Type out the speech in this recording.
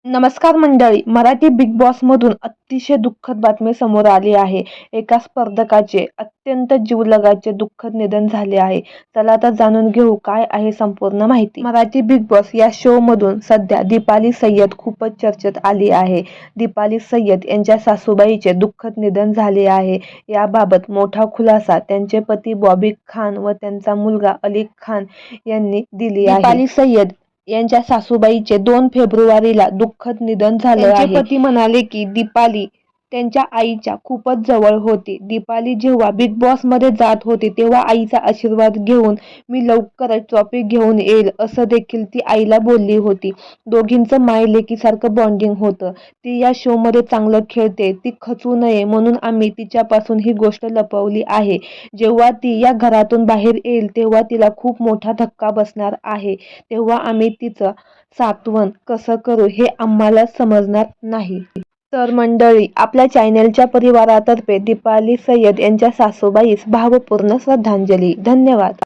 नमस्कार मंडळी, Marathi big boss मधून अतिशय दुःखद बातमी समोर आली आहे. एका स्पर्धकाचे अत्यंत जीवलगाचे दुःखद निधन झाले आहे. चला आता जाणून घेऊ काय आहे संपूर्ण माहिती. मराठी बिग बॉस या शो मधून सध्या दीपाली सय्यद खूपच चर्चेत आली आहे. दीपाली सय्यद यांच्या सासूबाईचे दुःखद निधन झाले आहे. याबाबत मोठा खुलासा त्यांचे पती बॉबी खान व त्यांचा मुलगा अली खान यांनी दिली आहे. दीपाली सय्यद यांच्या सासूबाईचे 2 फेब्रुवारीला दुःखद निधन झालं आहे. त्यांचे पती म्हणाले की दीपाली त्यांच्या आईच्या खूपच जवळ होती. दीपाली जेव्हा बिग बॉस मध्ये जात होती तेव्हा आईचा आशीर्वाद घेऊन मी लवकरच ट्रॉफी घेऊन येईल असं देखील ती आईला बोलली होती. दोघींचं माय-लेकीसारखं बॉन्डिंग होतं. ती या शो मध्ये चांगलं खेळते, ती खचू नये म्हणून आम्ही तिच्यापासून ही गोष्ट लपवली आहे. जेव्हा ती या घरातून बाहेर येईल तेव्हा तिला खूप मोठा धक्का बसणार आहे. तेव्हा आम्ही तिचं सांत्वन कसं करू हे आम्हाला समजणार नाही. तर मंडळी, आपल्या चॅनेलच्या परिवारातर्फे दीपाली सय्यद यांच्या सासूबाईस भावपूर्ण श्रद्धांजली. धन्यवाद.